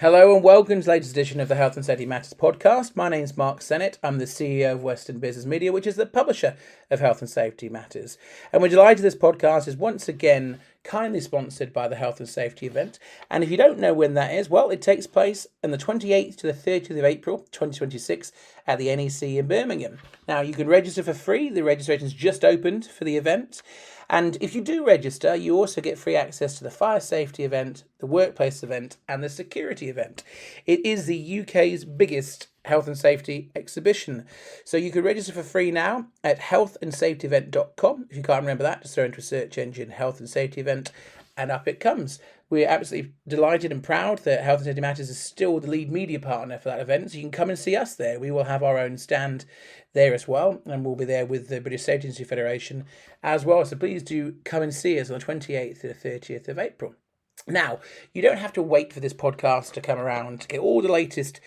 Hello and welcome to the latest edition of the Health and Safety Matters podcast. My name's Mark Sennett. I'm the CEO of Western Business Media, which is the publisher of Health and Safety Matters. And we're delighted this podcast is once again kindly sponsored by the Health and Safety event. And if you don't know when that is, well, it takes place on the 28th to the 30th of April 2026 at the NEC in Birmingham. Now, you can register for free. The registration's just opened for the event. And if you do register, you also get free access to the fire safety event, the workplace event, and the security event. It is the UK's biggest health and safety exhibition. So you can register for free now at healthandsafetyevent.com. If you can't remember that, just throw into a search engine, Health and Safety Event, and up it comes. We're absolutely delighted and proud that Health and Safety Matters is still the lead media partner for that event. So you can come and see us there. We will have our own stand there as well, and we'll be there with the British Safety Industry Federation as well. So please do come and see us on the 28th to the 30th of April. Now, you don't have to wait for this podcast to come around to get all the latest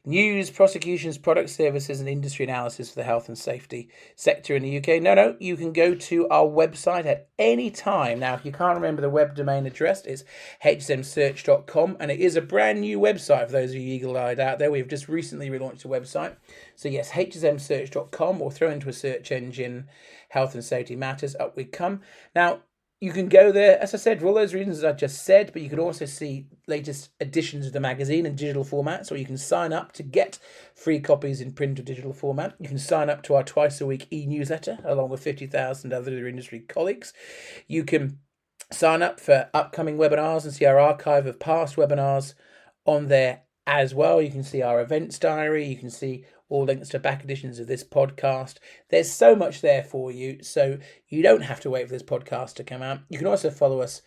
news, prosecutions, product services and industry analysis for the health and safety sector in the UK. No, you can go to our website at any time. Now, if you can't remember the web domain address, it's hsmsearch.com, and it is a brand new website for those of you eagle-eyed out there. We've just recently relaunched the website. So yes, hsmsearch.com, or throw into a search engine Health and Safety Matters, up we come. Now, you can go there, as I said, for all those reasons I just said, but you can also see latest editions of the magazine in digital formats, or you can sign up to get free copies in print or digital format. You can sign up to our twice-a-week e-newsletter, along with 50,000 other industry colleagues. You can sign up for upcoming webinars and see our archive of past webinars on there as well. You can see our events diary. You can see all links to back editions of this podcast. There's so much there for you, so you don't have to wait for this podcast to come out. You can also follow us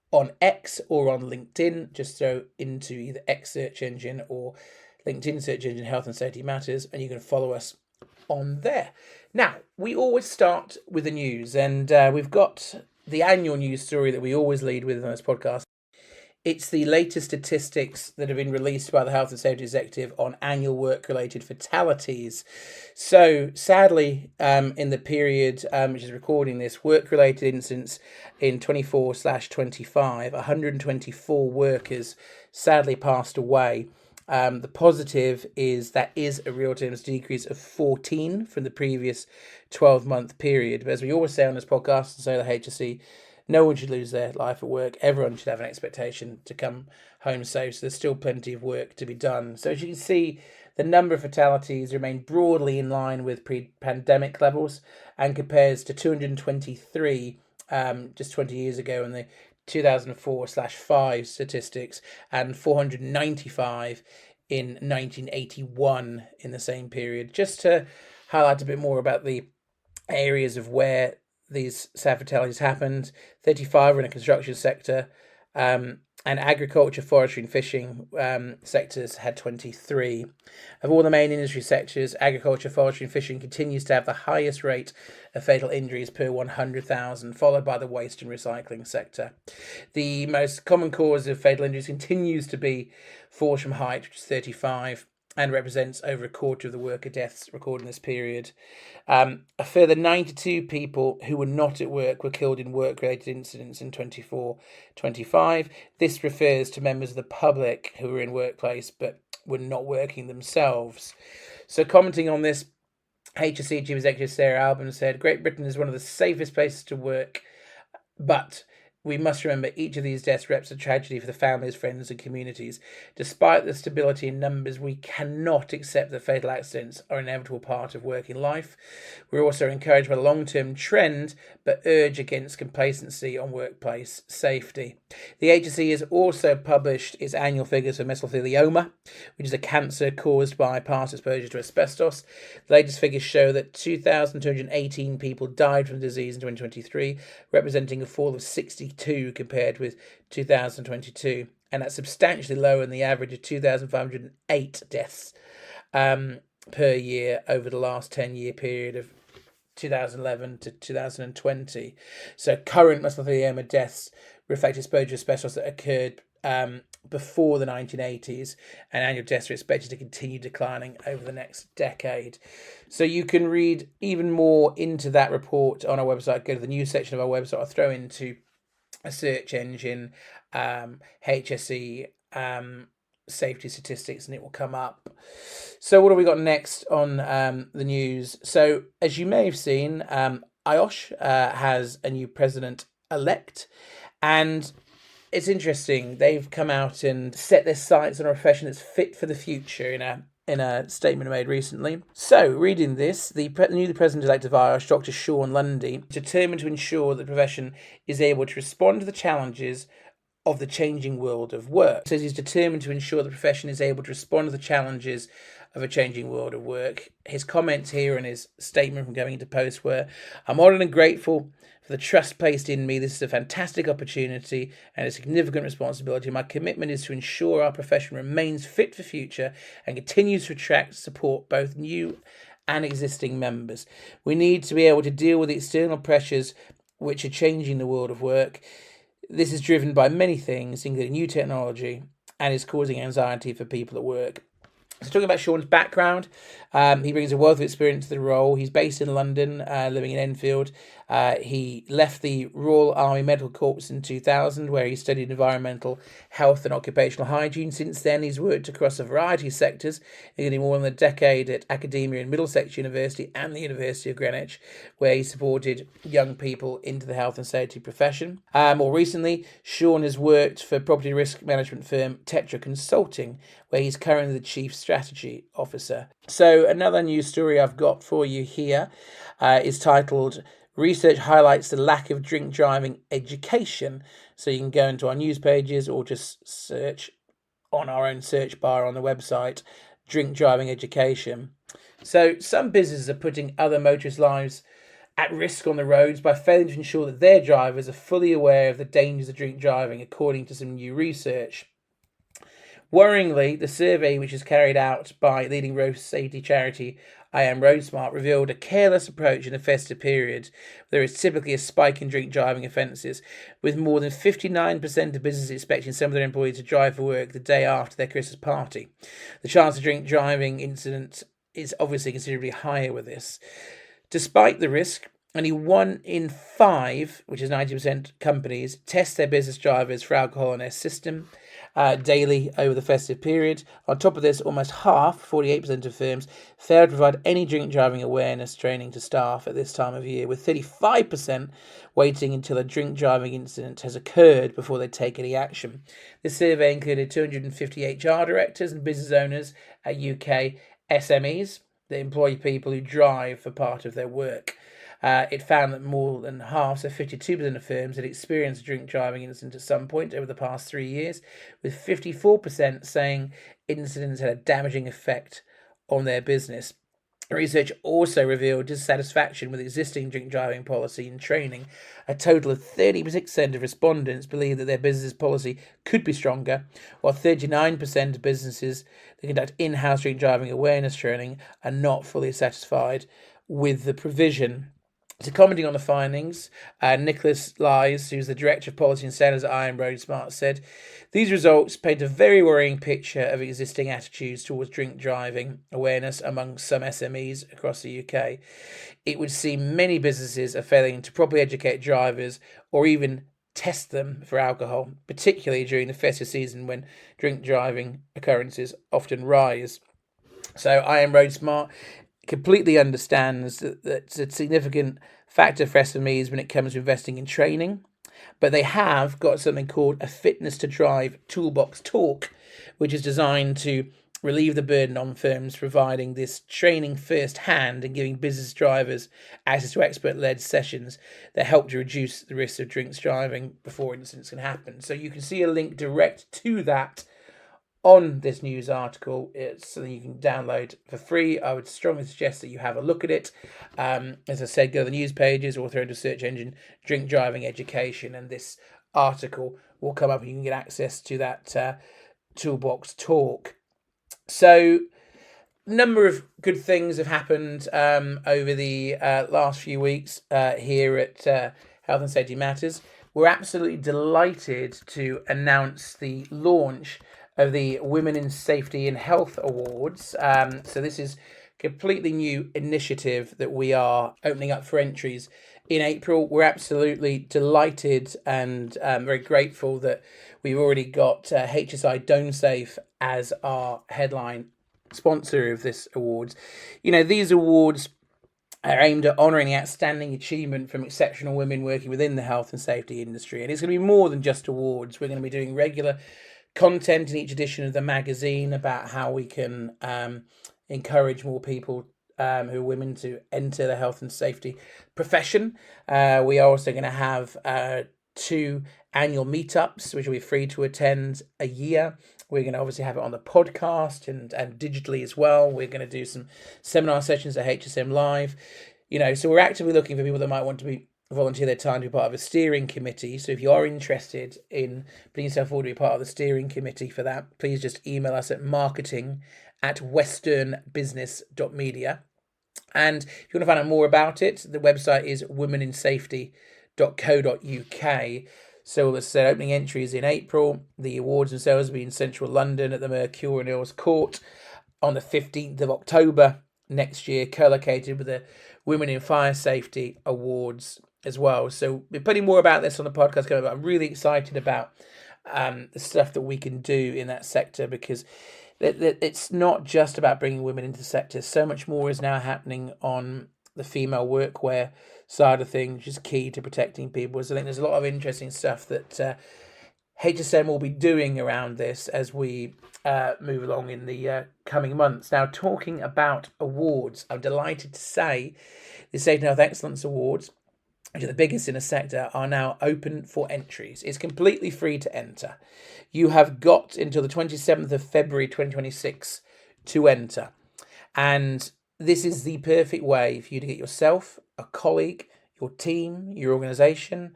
on X or on LinkedIn. Just throw into either X search engine or LinkedIn search engine Health and Safety Matters, and you can follow us on there. Now, we always start with the news, and we've got the annual news story that we always lead with on this podcast. It's the latest statistics that have been released by the Health and Safety Executive on annual work-related fatalities. So, sadly, in the period which is recording this, work-related incidents in 24/25, 124 workers sadly passed away. The positive is that is a real terms decrease of 14 from the previous 12-month period. But as we always say on this podcast, and so the HSE, no one should lose their life at work. Everyone should have an expectation to come home safe. So there's still plenty of work to be done. So as you can see, the number of fatalities remain broadly in line with pre-pandemic levels and compares to 223 just 20 years ago in the 2004/5 statistics and 495 in 1981 in the same period. Just to highlight a bit more about the areas of where these sad fatalities happened, 35 were in the construction sector, and agriculture, forestry and fishing sectors had 23. Of all the main industry sectors, agriculture, forestry and fishing continues to have the highest rate of fatal injuries per 100,000, followed by the waste and recycling sector. The most common cause of fatal injuries continues to be falls from height, which is 35, and represents over a quarter of the worker deaths recorded in this period. A further 92 people who were not at work were killed in work-related incidents in 24/25. This refers to members of the public who were in workplace but were not working themselves. So commenting on this, HSE Chief Executive Sarah Albon said, "Great Britain is one of the safest places to work, but we must remember each of these deaths represents a tragedy for the families, friends and communities. Despite the stability in numbers, we cannot accept that fatal accidents are an inevitable part of working life. We're also encouraged by the long-term trend, but urge against complacency on workplace safety." The HSE has also published its annual figures for mesothelioma, which is a cancer caused by past exposure to asbestos. The latest figures show that 2,218 people died from the disease in 2023, representing a fall of 62 compared with 2022, and that's substantially lower than the average of 2,508 deaths per year over the last 10-year period of 2011 to 2020. So current mesothelioma deaths reflect exposure to asbestos that occurred before the 1980s, and annual deaths are expected to continue declining over the next decade. So you can read even more into that report on our website. Go to the news section of our website. I'll throw into a search engine HSE safety statistics and it will come up. So what have we got next on the news? So as you may have seen, IOSH has a new president-elect, and it's interesting. They've come out and set their sights on a profession that's fit for the future in a statement made recently. So, reading this, the new president-elect of IOSH, Dr. Sean Lundy, is determined to ensure that the profession is able to respond to the challenges of the changing world of work. He says he's determined to ensure the profession is able to respond to the challenges of a changing world of work. His comments here and his statement from going into post were, "I'm honoured and grateful for the trust placed in me. This is a fantastic opportunity and a significant responsibility. My commitment is to ensure our profession remains fit for future and continues to attract support both new and existing members. We need to be able to deal with the external pressures which are changing the world of work. This is driven by many things, including new technology, and is causing anxiety for people at work." So talking about Sean's background, he brings a wealth of experience to the role. He's based in London, living in Enfield. He left the Royal Army Medical Corps in 2000, where he studied environmental health and occupational hygiene. Since then, he's worked across a variety of sectors, including more than a decade at academia in Middlesex University and the University of Greenwich, where he supported young people into the health and safety profession. More recently, Sean has worked for property risk management firm Tetra Consulting, where he's currently the Chief Strategy Officer. So another news story I've got for you here is titled, "Research Highlights the Lack of Drink Driving Education." So you can go into our news pages or just search on our own search bar on the website, drink driving education. So some businesses are putting other motorists' lives at risk on the roads by failing to ensure that their drivers are fully aware of the dangers of drink driving, according to some new research. Worryingly, the survey, which is carried out by leading road safety charity I Am Road Smart, revealed a careless approach in the festive period. There is typically a spike in drink driving offences, with more than 59% of businesses expecting some of their employees to drive for work the day after their Christmas party. The chance of drink driving incidents is obviously considerably higher with this. Despite the risk, only 1 in 5, which is 90% companies, test their business drivers for alcohol in their system daily over the festive period. On top of this, almost half, 48% of firms, fail to provide any drink driving awareness training to staff at this time of year, with 35% waiting until a drink driving incident has occurred before they take any action. This survey included 250 HR directors and business owners at UK SMEs that employ people who drive for part of their work. It found that more than half, so 52% of firms, had experienced a drink driving incident at some point over the past 3 years, with 54% saying incidents had a damaging effect on their business. Research also revealed dissatisfaction with existing drink driving policy and training. A total of 36% of respondents believe that their business policy could be stronger, while 39% of businesses that conduct in-house drink driving awareness training are not fully satisfied with the provision. So commenting on the findings, Nicholas Lies, who's the Director of Policy and Standards at I Am Road Smart, said, "These results paint a very worrying picture of existing attitudes towards drink driving awareness among some SMEs across the UK. It would seem many businesses are failing to properly educate drivers or even test them for alcohol, particularly during the festive season when drink driving occurrences often rise." So I Am Road Smart completely understands that it's a significant factor for SMEs when it comes to investing in training, but they have got something called a Fitness to Drive Toolbox Talk, which is designed to relieve the burden on firms providing this training firsthand and giving business drivers access to expert-led sessions that help to reduce the risk of drinks driving before incidents can happen. So you can see a link direct to that on this news article. It's something you can download for free. I would strongly suggest that you have a look at it. As I said, go to the news pages or throw into search engine drink driving education, and this article will come up and you can get access to that toolbox talk. So a number of good things have happened over the last few weeks here at Health and Safety Matters. We're absolutely delighted to announce the launch of the Women in Safety and Health Awards. So this is completely new initiative that we are opening up for entries in April. We're absolutely delighted and very grateful that we've already got HSI DoneSafe as our headline sponsor of this awards. These awards are aimed at honouring the outstanding achievement from exceptional women working within the health and safety industry. And it's going to be more than just awards. We're going to be doing regular content in each edition of the magazine about how we can encourage more people who are women to enter the health and safety profession. We are also going to have 2 annual meetups, which will be free to attend a year. We're going to obviously have it on the podcast and digitally as well. We're going to do some seminar sessions at HSM Live. So we're actively looking for people that might want to volunteer their time to be part of a steering committee. So if you are interested in putting yourself forward to be part of the steering committee for that, please just email us at marketing@westernbusiness.media. And if you want to find out more about it, the website is womeninsafety.co.uk. So as I said, opening entries in April. The awards themselves will be in central London at the Mercure and Earls Court on the 15th of October next year, co-located with the Women in Fire Safety Awards as well. So we're putting more about this on the podcast coming up. I'm really excited about the stuff that we can do in that sector, because it's not just about bringing women into the sector. So much more is now happening on the female workwear side of things, which is key to protecting people. So I think there's a lot of interesting stuff that HSM will be doing around this as we move along in the coming months. Now, talking about awards, I'm delighted to say the Safety and Health Excellence Awards, which are the biggest in the sector, are now open for entries. It's completely free to enter. You have got until the 27th of February 2026 to enter. And this is the perfect way for you to get yourself, a colleague, your team, your organisation,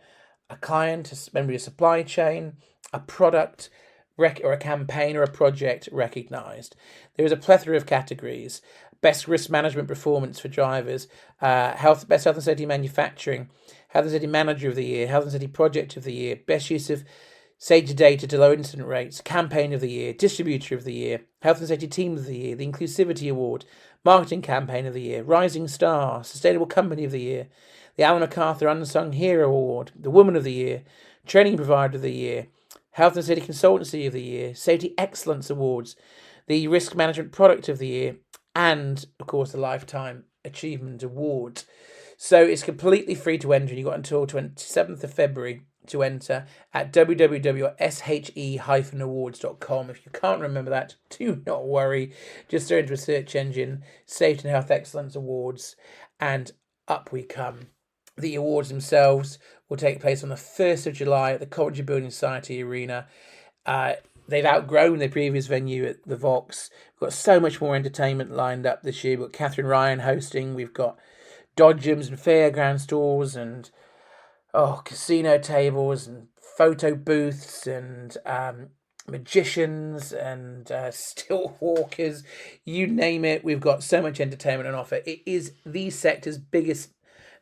a client, a member of your supply chain, a product or a campaign or a project recognised. There is a plethora of categories: best risk management performance for drivers, best health and safety manufacturing, health and safety manager of the year, health and safety project of the year, best use of safety data to low incident rates, campaign of the year, distributor of the year, health and safety team of the year, the inclusivity award, marketing campaign of the year, rising star, sustainable company of the year, the Alan MacArthur Unsung Hero Award, the woman of the year, training provider of the year, health and safety consultancy of the year, safety excellence awards, the risk management product of the year, and of course the lifetime achievement award. So it's completely free to enter. You've got until 27th of February to enter at www.she-awards.com. If you can't remember that, do not worry. Just throw into a search engine, Safety and Health Excellence Awards, and up we come. The awards themselves will take place on the 1st of July at the Coventry Building Society Arena. They've outgrown their previous venue at the Vox. We've got so much more entertainment lined up this year. We've got Catherine Ryan hosting. We've got dodgems and fairground stalls and casino tables and photo booths and magicians and still walkers. You name it. We've got so much entertainment on offer. It is the sector's biggest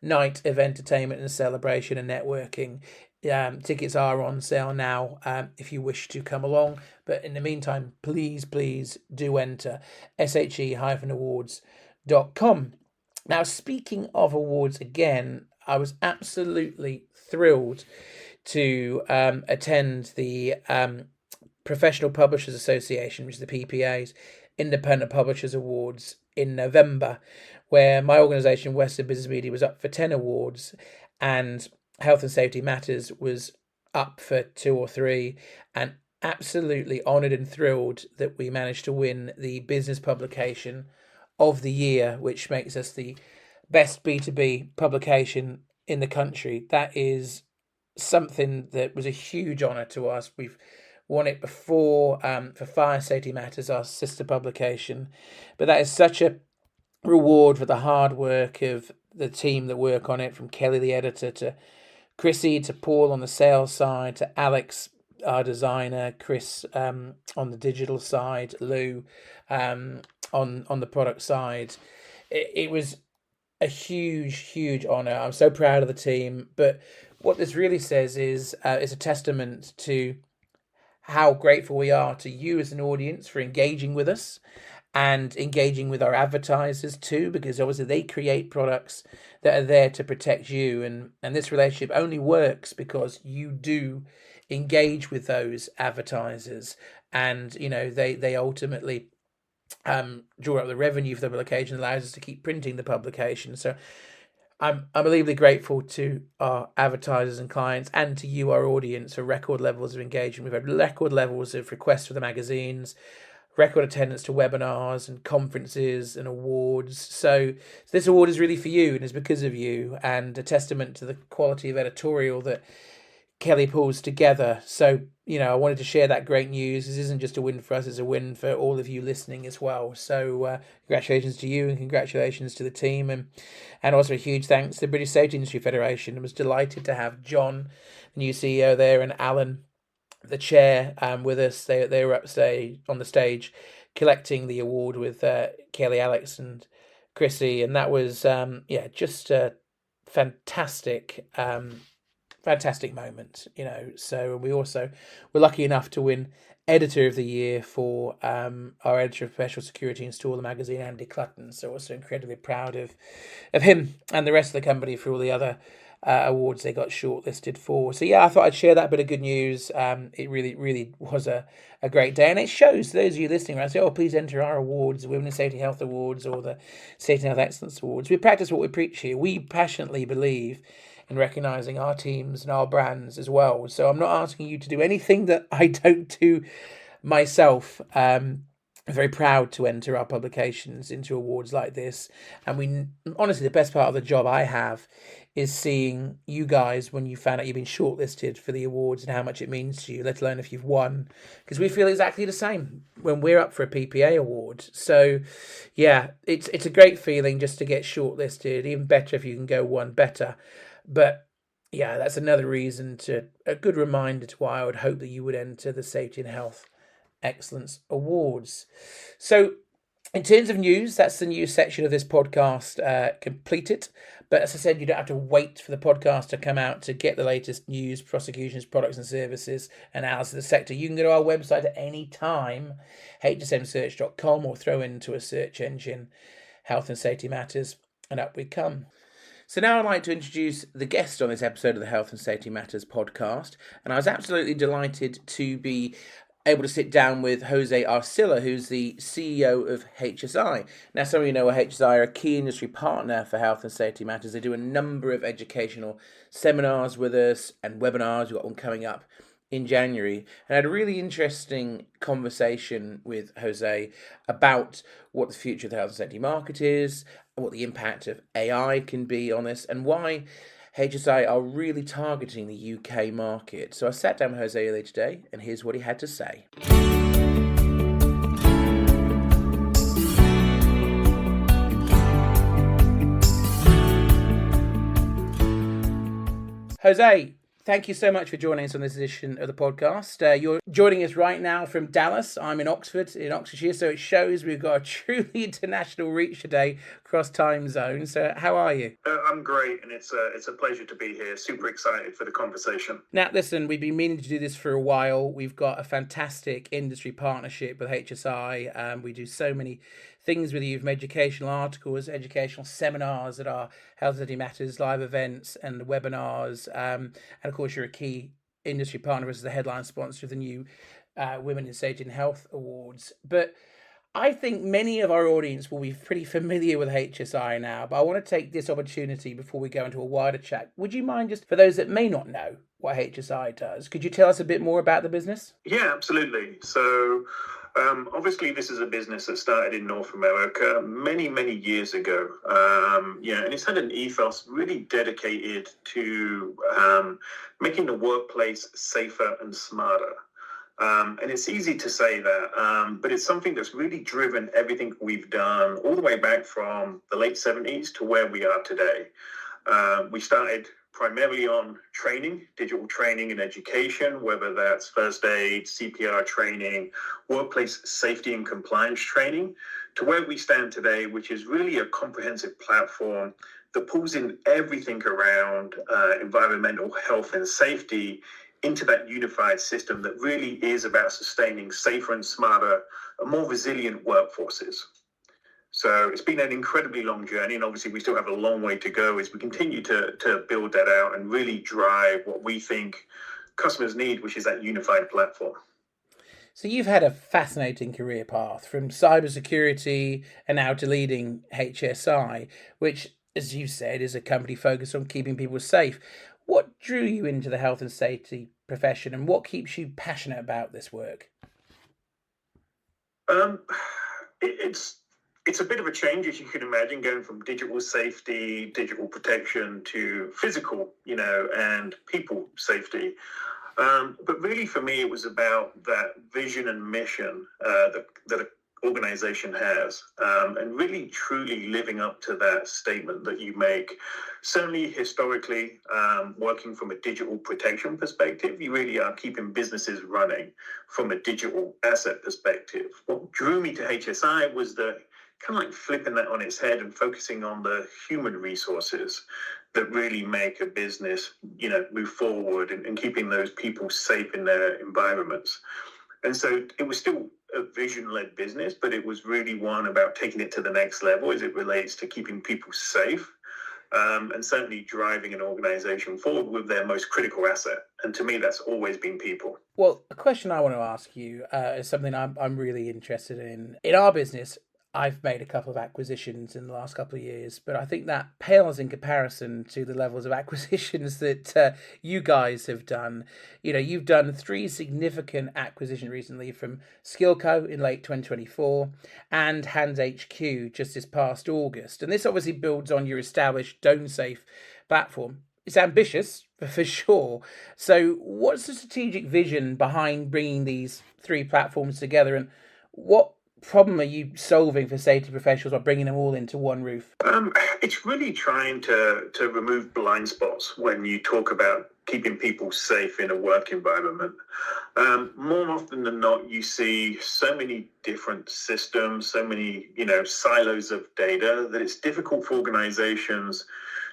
night of entertainment and celebration and networking. Tickets are on sale now if you wish to come along. But in the meantime, please do enter she-awards.com. Now, speaking of awards again, I was absolutely thrilled to attend the Professional Publishers Association, which is the PPA's Independent Publishers Awards in November, where my organisation, Western Business Media, was up for 10 awards, and Health and Safety Matters was up for 2 or 3, and absolutely honoured and thrilled that we managed to win the Business Publication of the Year, which makes us the best B2B publication in the country. That is something that was a huge honour to us. We've won it before for Fire Safety Matters, our sister publication, but that is such a reward for the hard work of the team that work on it, from Kelly the editor to Chrissy to Paul on the sales side to Alex our designer, Chris on the digital side, Lou on the product side. It was a huge honour. I'm so proud of the team. But what this really says is it's a testament to how grateful we are to you as an audience for engaging with us and engaging with our advertisers too, because obviously they create products that are there to protect you, and this relationship only works because you do engage with those advertisers, and they ultimately draw up the revenue for the publication, allows us to keep printing the publication. So I'm unbelievably grateful to our advertisers and clients, and to you, our audience, for record levels of engagement. We've had record levels of requests for the magazines, record attendance to webinars and conferences and awards. So this award is really for you, and is because of you, and a testament to the quality of editorial that Kelly pulls together. So, I wanted to share that great news. This isn't just a win for us, it's a win for all of you listening as well. So congratulations to you, and congratulations to the team, and also a huge thanks to the British Safety Industry Federation. I was delighted to have John, the new CEO there, and Alan, the chair, with us. They were on the stage collecting the award with Kelly, Alex and Chrissy, and that was just a fantastic moment. So we also were lucky enough to win Editor of the Year for our editor of Professional Security and Store, the magazine, Andy Clutton. So also incredibly proud of him and the rest of the company for all the other awards they got shortlisted for. So I thought I'd share that bit of good news. It really was a great day, and it shows those of you listening around say, please enter our awards, the Women in Safety Health Awards or the Safety and Health Excellence Awards. We practice what we preach here. We passionately believe in recognising our teams and our brands as well. So I'm not asking you to do anything that I don't do myself. I'm very proud to enter our publications into awards like this. And honestly, the best part of the job I have is seeing you guys when you found out you've been shortlisted for the awards and how much it means to you, let alone if you've won, because we feel exactly the same when we're up for a PPA award. So it's a great feeling just to get shortlisted. Even better if you can go one better. But that's another reason, a good reminder to why I would hope that you would enter the Safety and Health Excellence Awards. So in terms of news, that's the news section of this podcast completed. But as I said, you don't have to wait for the podcast to come out to get the latest news, prosecutions, products and services, analysis of the sector. You can go to our website at any time, hsmsearch.com, or throw into a search engine Health and Safety Matters, and up we come. So now I'd like to introduce the guest on this episode of the Health and Safety Matters podcast. And I was absolutely delighted to be able to sit down with Jose Arcilla, who's the CEO of HSI. Now, some of you know HSI are a key industry partner for Health and Safety Matters. They do a number of educational seminars with us and webinars. We've got one coming up in January, and I had a really interesting conversation with Jose about what the future of the health and safety market is, what the impact of AI can be on this, and why HSI are really targeting the UK market. So I sat down with Jose earlier today, and here's what he had to say. Jose, thank you so much for joining us on this edition of the podcast. You're joining us right now from Dallas. I'm in Oxford, in Oxfordshire, so it shows we've got a truly international reach today across time zones. So how are you? I'm great, and it's a pleasure to be here. Super excited for the conversation. Now, listen, we've been meaning to do this for a while. We've got a fantastic industry partnership with HSI. We do so many things with you, from educational articles, educational seminars at our Health and Safety Matters live events and webinars. And of course, you're a key industry partner as the headline sponsor of the new Women in Safety and Health Awards. But I think many of our audience will be pretty familiar with HSI now, but I want to take this opportunity before we go into a wider chat. Would you mind, just for those that may not know what HSI does, could you tell us a bit more about the business? Yeah, absolutely. So obviously this is a business that started in North America many, many years ago. And it's had an ethos really dedicated to making the workplace safer and smarter. And it's easy to say that, but it's something that's really driven everything we've done all the way back from the late 70s to where we are today. We started primarily on training, digital training and education, whether that's first aid, CPR training, workplace safety and compliance training, to where we stand today, which is really a comprehensive platform that pulls in everything around environmental health and safety into that unified system that really is about sustaining safer and smarter and more resilient workforces. So it's been an incredibly long journey, and obviously we still have a long way to go as we continue to build that out and really drive what we think customers need, which is that unified platform. So you've had a fascinating career path from cybersecurity and now to leading HSI, which, as you said, is a company focused on keeping people safe. What drew you into the health and safety profession, and what keeps you passionate about this work? Um, it's a bit of a change, as you can imagine, going from digital safety, digital protection to physical, and people safety. But really, for me, it was about that vision and mission that an organization has, and really truly living up to that statement that you make. Certainly, historically, working from a digital protection perspective, you really are keeping businesses running from a digital asset perspective. What drew me to HSI was the kind of like flipping that on its head and focusing on the human resources that really make a business, move forward and keeping those people safe in their environments. And so it was still a vision-led business, but it was really one about taking it to the next level as it relates to keeping people safe, and certainly driving an organization forward with their most critical asset. And to me, that's always been people. Well, a question I want to ask you is something I'm really interested in. In our business, I've made a couple of acquisitions in the last couple of years, but I think that pales in comparison to the levels of acquisitions that you guys have done. You've done 3 significant acquisitions recently from Skillco in late 2024 and Hands HQ just this past August. And this obviously builds on your established DoneSafe platform. It's ambitious, for sure. So what's the strategic vision behind bringing these 3 platforms together, and what problem are you solving for safety professionals by bringing them all into one roof? It's really trying to remove blind spots when you talk about keeping people safe in a work environment. More often than not, you see so many different systems, so many silos of data that it's difficult for organizations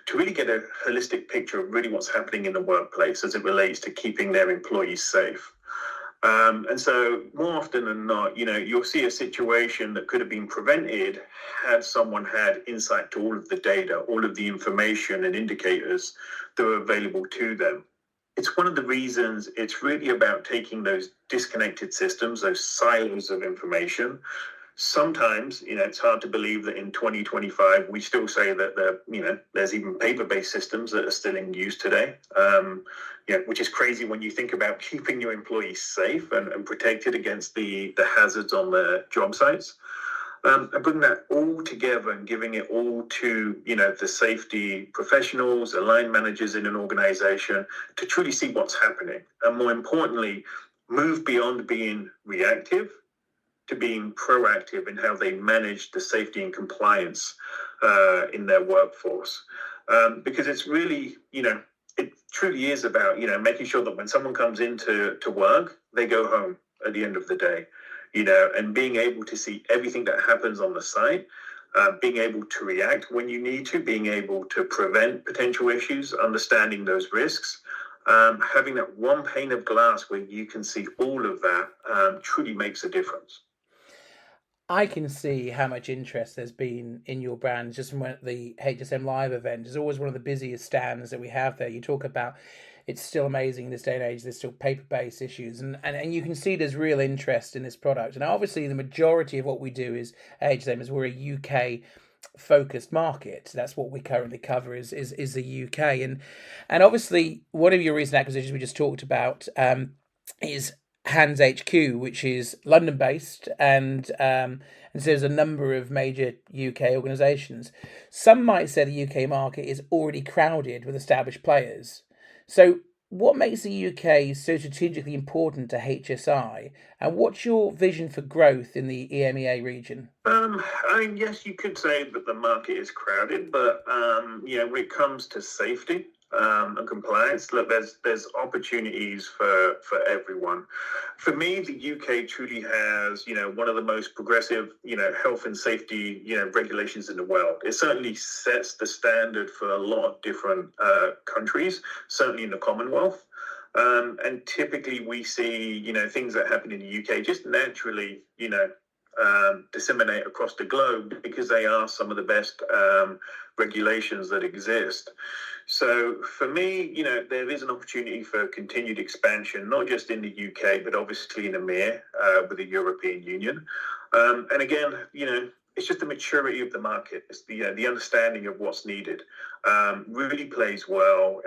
to really get a holistic picture of really what's happening in the workplace as it relates to keeping their employees safe. And so more often than not, you'll see a situation that could have been prevented had someone had insight to all of the data, all of the information and indicators that are available to them. It's one of the reasons it's really about taking those disconnected systems, those silos of information. Sometimes, it's hard to believe that in 2025, we still say that there's even paper-based systems that are still in use today, which is crazy when you think about keeping your employees safe and protected against the hazards on their job sites. And bringing that all together and giving it all to, the safety professionals, the line managers in an organization to truly see what's happening. And more importantly, move beyond being reactive to being proactive in how they manage the safety and compliance in their workforce. Because it's really, it truly is about, making sure that when someone comes into work, they go home at the end of the day, and being able to see everything that happens on the site, being able to react when you need to, being able to prevent potential issues, understanding those risks. Having that one pane of glass where you can see all of that truly makes a difference. I can see how much interest there's been in your brand just from the HSM Live event. It's always one of the busiest stands that we have there. You talk about it's still amazing in this day and age. There's still paper-based issues, and you can see there's real interest in this product. And obviously, the majority of what we do is HSM is we're a UK focused market. That's what we currently cover is the UK, and obviously one of your recent acquisitions we just talked about is Hands HQ, which is London based, and so there's a number of major UK organisations. Some might say the UK market is already crowded with established players. So what makes the UK so strategically important to HSI, and what's your vision for growth in the EMEA region? Yes, you could say that the market is crowded, but when it comes to safety and compliance, look, there's opportunities for everyone. For me, the UK truly has, one of the most progressive, health and safety, regulations in the world. It certainly sets the standard for a lot of different countries, certainly in the Commonwealth. And typically we see, things that happen in the UK just naturally, disseminate across the globe because they are some of the best regulations that exist. So for me, there is an opportunity for continued expansion, not just in the UK, but obviously in EMEA with the European Union. And again, it's just the maturity of the market. It's the understanding of what's needed really plays well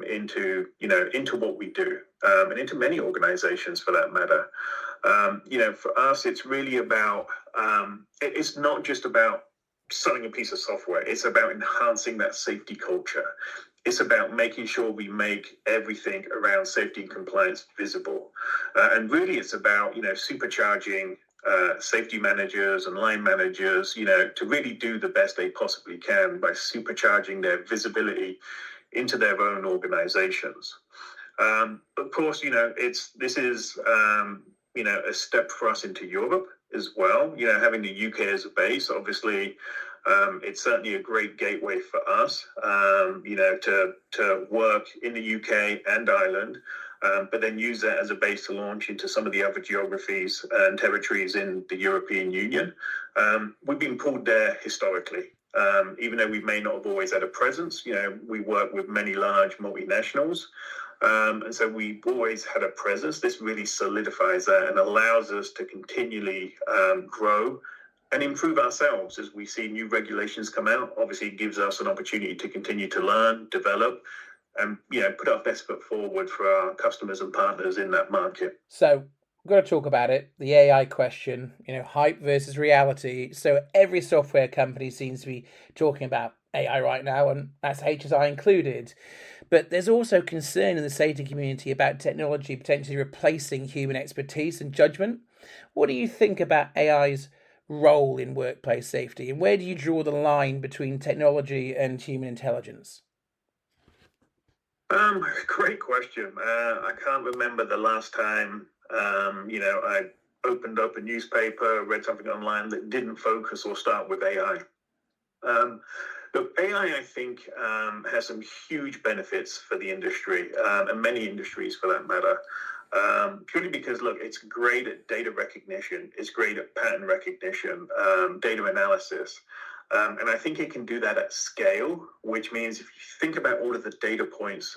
into what we do and into many organizations for that matter. For us, it's really about, it's not just about selling a piece of software. It's about enhancing that safety culture. It's about making sure we make everything around safety and compliance visible. And really it's about, supercharging safety managers and line managers, to really do the best they possibly can by supercharging their visibility into their own organizations. Of course, this is a step for us into Europe as well. Having the UK as a base, obviously, it's certainly a great gateway for us, to work in the UK and Ireland, but then use that as a base to launch into some of the other geographies and territories in the European Union. We've been pulled there historically. Even though we may not have always had a presence, we work with many large multinationals. And so we've always had a presence. This really solidifies that and allows us to continually grow and improve ourselves as we see new regulations come out. Obviously, it gives us an opportunity to continue to learn, develop, and put our best foot forward for our customers and partners in that market. So we've got to talk about it, the AI question, hype versus reality. So every software company seems to be talking about AI right now, and that's HSI included. But there's also concern in the safety community about technology potentially replacing human expertise and judgment. What do you think about AI's role in workplace safety, and where do you draw the line between technology and human intelligence? Great question. I can't remember the last time, I opened up a newspaper, read something online that didn't focus or start with AI. Look, AI, I think, has some huge benefits for the industry, and many industries for that matter, purely because, look, it's great at data recognition, it's great at pattern recognition, data analysis. And I think it can do that at scale, which means if you think about all of the data points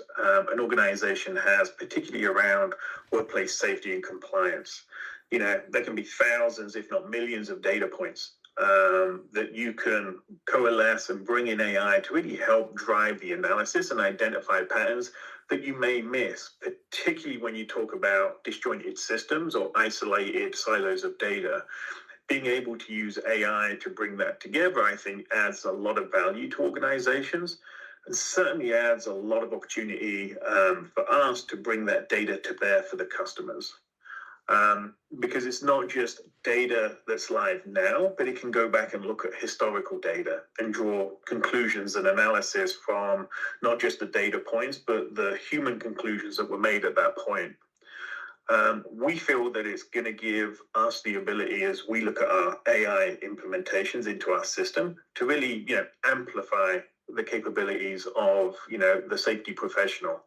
an organization has, particularly around workplace safety and compliance, there can be thousands, if not millions of data points that you can coalesce and bring in AI to really help drive the analysis and identify patterns that you may miss, particularly when you talk about disjointed systems or isolated silos of data. Being able to use AI to bring that together, I think, adds a lot of value to organizations and certainly adds a lot of opportunity for us to bring that data to bear for the customers. Because it's not just data that's live now, but it can go back and look at historical data and draw conclusions and analysis from not just the data points, but the human conclusions that were made at that point. We feel that it's going to give us the ability, as we look at our AI implementations into our system, to really, amplify the capabilities of, the safety professional.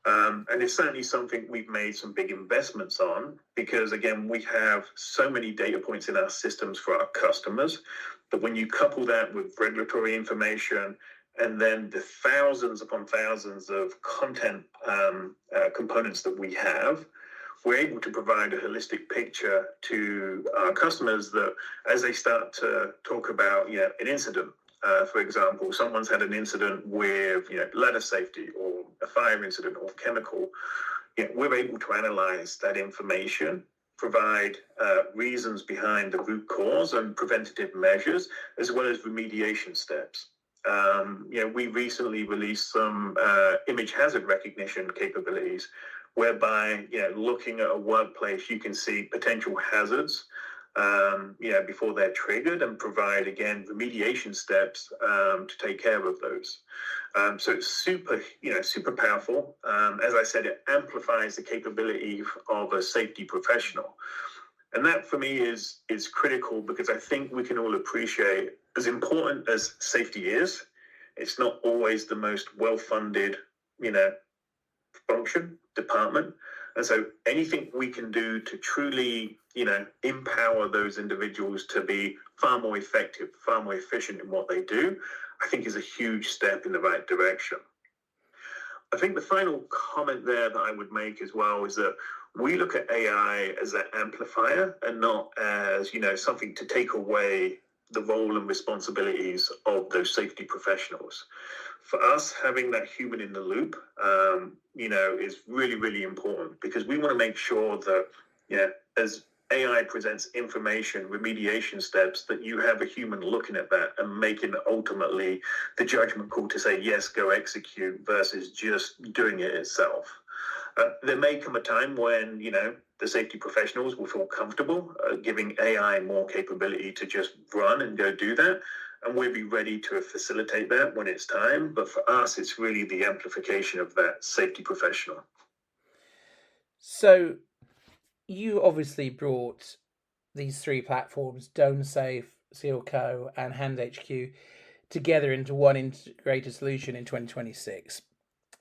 And it's certainly something we've made some big investments on because, again, we have so many data points in our systems for our customers that when you couple that with regulatory information and then the thousands upon thousands of content components that we have, we're able to provide a holistic picture to our customers that as they start to talk about, an incident, for example, someone's had an incident with, ladder safety or a fire incident or chemical, we're able to analyze that information, provide reasons behind the root cause and preventative measures, as well as remediation steps. We recently released some image hazard recognition capabilities whereby, looking at a workplace, you can see potential hazards, before they're triggered and provide, again, remediation steps to take care of those. So it's super powerful. As I said, it amplifies the capability of a safety professional. And that for me is critical because I think we can all appreciate, as important as safety is, it's not always the most well-funded, function, department. And so anything we can do to truly, empower those individuals to be far more effective, far more efficient in what they do, I think is a huge step in the right direction. I think the final comment there that I would make as well is that we look at AI as an amplifier and not as, something to take away the role and responsibilities of those safety professionals. For us, having that human in the loop, is really, really important, because we want to make sure that, as AI presents information, remediation steps, that you have a human looking at that and making ultimately the judgment call to say, yes, go execute, versus just doing it itself. There may come a time when, the safety professionals will feel comfortable giving AI more capability to just run and go do that. And we'll be ready to facilitate that when it's time. But for us, it's really the amplification of that safety professional. So you obviously brought these three platforms, DomeSafe, SealCo, and HandHQ, together into one integrated solution in 2026.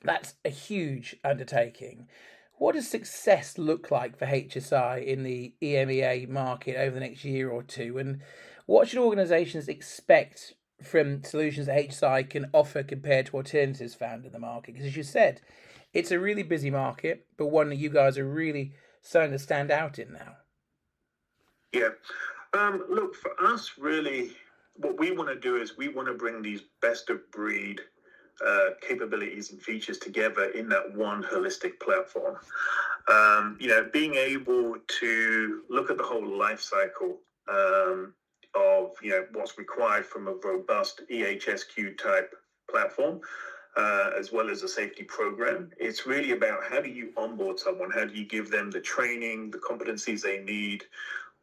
That's a huge undertaking. What does success look like for HSI in the EMEA market over the next year or two? And what should organisations expect from solutions that HSI can offer compared to alternatives found in the market? Because as you said, it's a really busy market, but one that you guys are really starting to stand out in now. Yeah. Look, for us, really, what we want to do is we want to bring these best of breed capabilities and features together in that one holistic platform. Being able to look at the whole life cycle of what's required from a robust EHSQ type platform, as well as a safety program. It's really about, how do you onboard someone? How do you give them the training, the competencies they need,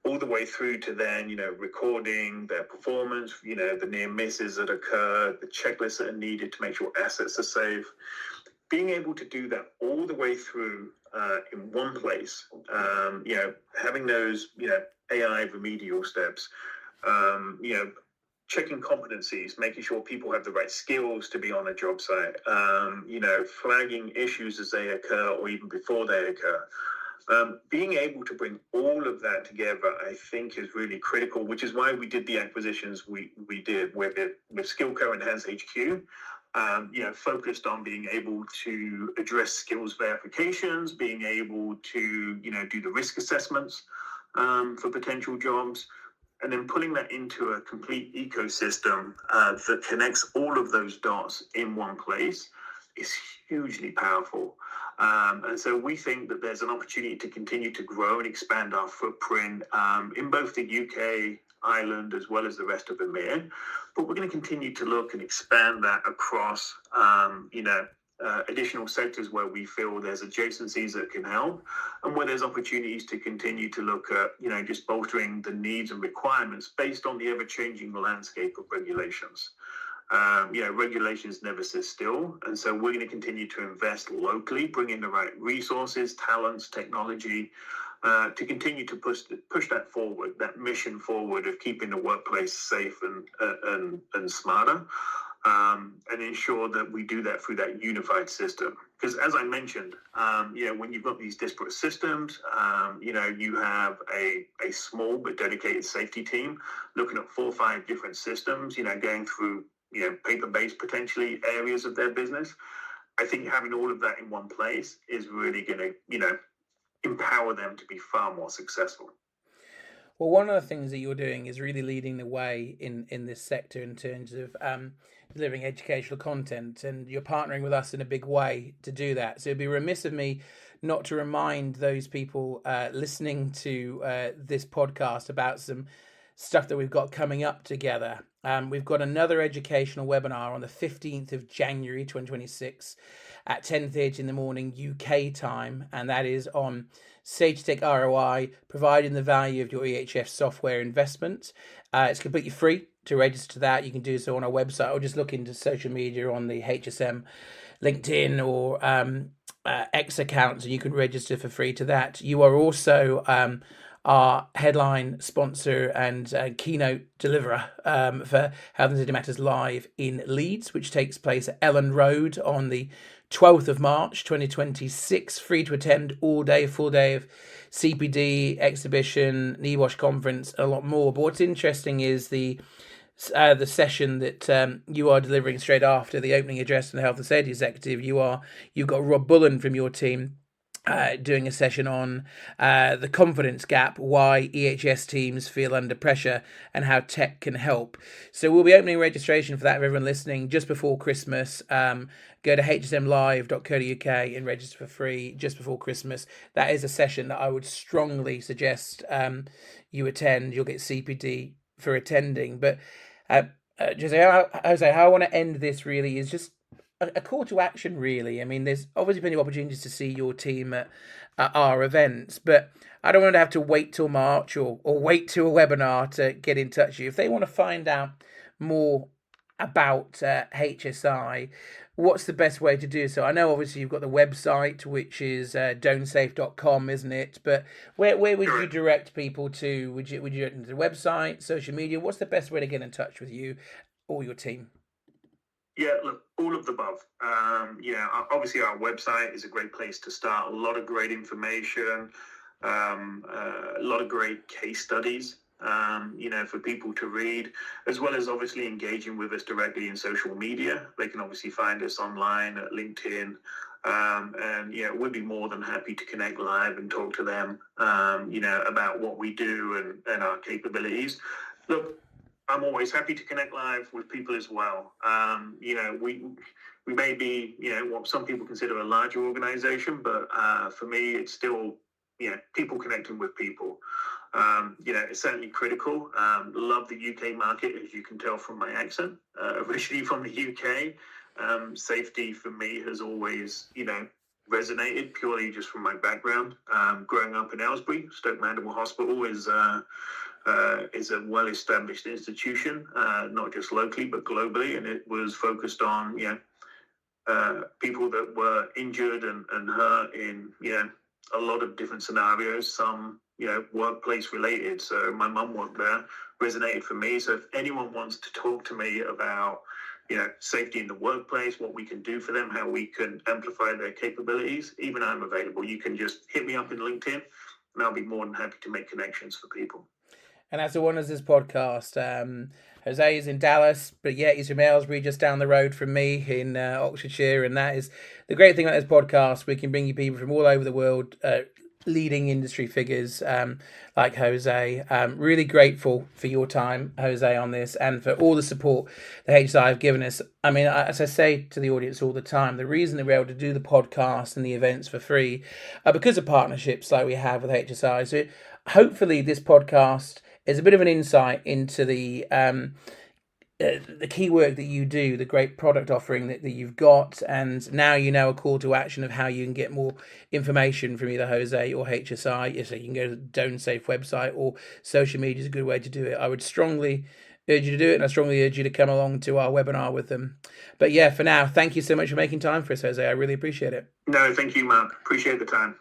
all the way through to then, recording their performance, the near misses that occur, the checklists that are needed to make sure assets are safe. Being able to do that all the way through in one place, having those, AI remedial steps, checking competencies, making sure people have the right skills to be on a job site, flagging issues as they occur or even before they occur. Being able to bring all of that together, I think, is really critical, which is why we did the acquisitions we did with SkillCo and HandHQ, focused on being able to address skills verifications, being able to, do the risk assessments for potential jobs, and then pulling that into a complete ecosystem that connects all of those dots in one place is hugely powerful. And so we think that there's an opportunity to continue to grow and expand our footprint in both the UK, Ireland, as well as the rest of EMEA. But we're going to continue to look and expand that across, additional sectors where we feel there's adjacencies that can help, and where there's opportunities to continue to look at, just bolstering the needs and requirements based on the ever-changing landscape of regulations. Regulations never sit still. And so we're going to continue to invest locally, bring in the right resources, talents, technology, to continue to push that forward, that mission forward of keeping the workplace safe and smarter, and ensure that we do that through that unified system. Because as I mentioned, when you've got these disparate systems, you have a small but dedicated safety team looking at 4 or 5 different systems, going through paper-based potentially areas of their business. I think having all of that in one place is really going to, empower them to be far more successful. Well, one of the things that you're doing is really leading the way in this sector in terms of delivering educational content, and you're partnering with us in a big way to do that. So it'd be remiss of me not to remind those people listening to this podcast about some stuff that we've got coming up together. We've got another educational webinar on the 15th of January 2026 at 10:30 in the morning UK time, and that is on SageTech ROI, providing the value of your EHF software investment. It's completely free to register that. You can do so on our website, or just look into social media on the HSM LinkedIn or X accounts, and you can register for free to that. You are also our headline sponsor and keynote deliverer for Health and Safety Matters Live in Leeds, which takes place at Elland Road on the 12th of March 2026. Free to attend all day, full day of CPD, exhibition, EOSH conference, a lot more. But what's interesting is the session that you are delivering straight after the opening address from the Health and Safety Executive. You've got Rob Bullen from your team doing a session on the confidence gap, why EHS teams feel under pressure and how tech can help. So we'll be opening registration for that for everyone listening just before Christmas. Go to hsmlive.co.uk and register for free just before Christmas. That is a session that I would strongly suggest you attend. You'll get CPD for attending. But Jose, how I want to end this really is just a call to action, really. I mean, there's obviously plenty of opportunities to see your team at our events, but I don't want to have to wait till March or wait to a webinar to get in touch with you. If they want to find out more about HSI, what's the best way to do so? I know obviously you've got the website, which is donesafe.com, isn't it? But where would you direct people to? Would you direct them to the website, social media? What's the best way to get in touch with you or your team? Yeah, look, all of the above. Obviously our website is a great place to start. A lot of great information, a lot of great case studies, for people to read, as well as obviously engaging with us directly in social media. They can obviously find us online at LinkedIn. We'd be more than happy to connect live and talk to them, about what we do and our capabilities. Look, I'm always happy to connect live with people as well. We may be, what some people consider a larger organization, but for me, it's still, people connecting with people. It's certainly critical. Love the UK market, as you can tell from my accent, originally from the UK. Safety for me has always, resonated purely just from my background. Growing up in Aylesbury, Stoke Mandeville Hospital is a well-established institution, not just locally but globally, and it was focused on people that were injured and hurt in a lot of different scenarios. Some workplace related. So my mum worked there, resonated for me. So if anyone wants to talk to me about safety in the workplace, what we can do for them, how we can amplify their capabilities, even I'm available. You can just hit me up in LinkedIn, and I'll be more than happy to make connections for people. And that's the one as this podcast. Jose is in Dallas, but yet he's from Aylesbury, just down the road from me in Oxfordshire. And that is the great thing about this podcast. We can bring you people from all over the world, leading industry figures like Jose. Really grateful for your time, Jose, on this, and for all the support that HSI have given us. I mean, as I say to the audience all the time, the reason that we're able to do the podcast and the events for free are because of partnerships like we have with HSI. So hopefully this podcast is a bit of an insight into the key work that you do, the great product offering that you've got, and now you know a call to action of how you can get more information from either Jose or HSI. So you can go to the Don't Safe website, or social media is a good way to do it. I would strongly urge you to do it, and I strongly urge you to come along to our webinar with them. But yeah, for now, thank you so much for making time for us, Jose. I really appreciate it. No, thank you, Mark. Appreciate the time.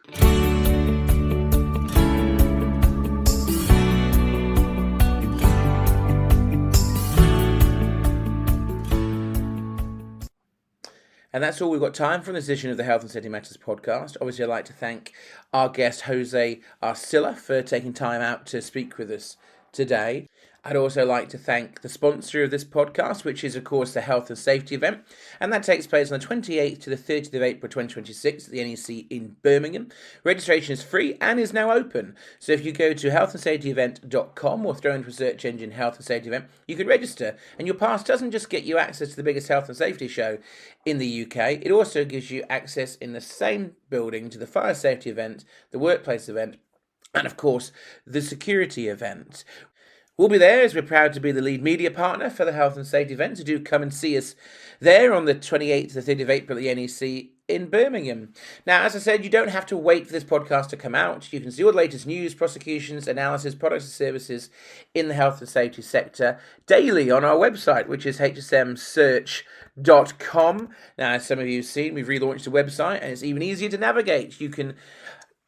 And that's all we've got time for in this edition of the Health and Safety Matters podcast. Obviously, I'd like to thank our guest, Jose Arcilla, for taking time out to speak with us today. I'd also like to thank the sponsor of this podcast, which is, of course, the Health and Safety event. And that takes place on the 28th to the 30th of April 2026 at the NEC in Birmingham. Registration is free and is now open. So if you go to healthandsafetyevent.com or throw into a search engine Health and Safety event, you can register. And your pass doesn't just get you access to the biggest health and safety show in the UK. It also gives you access in the same building to the fire safety event, the workplace event, and, of course, the security event. We'll be there as we're proud to be the lead media partner for the Health and Safety event. So do come and see us there on the 28th to the 30th of April at the NEC in Birmingham. Now, as I said, you don't have to wait for this podcast to come out. You can see all the latest news, prosecutions, analysis, products and services in the health and safety sector daily on our website, which is hsmsearch.com. Now, as some of you have seen, we've relaunched the website and it's even easier to navigate. You can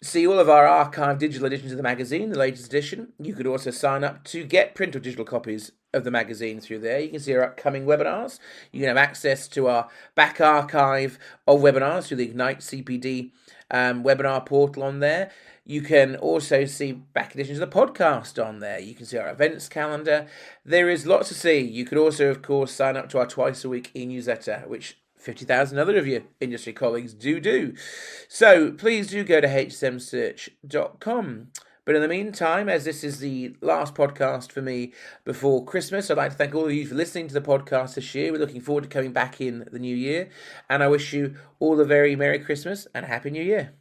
see all of our archived digital editions of the magazine, the latest edition. You could also sign up to get print or digital copies of the magazine through there. You can see our upcoming webinars. You can have access to our back archive of webinars through the Ignite CPD webinar portal on there. You can also see back editions of the podcast on there. You can see our events calendar. There is lots to see. You could also, of course, sign up to our twice a week e-newsletter, which 50,000 other of your industry colleagues do. So please do go to hsmsearch.com. But in the meantime, as this is the last podcast for me before Christmas, I'd like to thank all of you for listening to the podcast this year. We're looking forward to coming back in the new year. And I wish you all a very Merry Christmas and Happy New Year.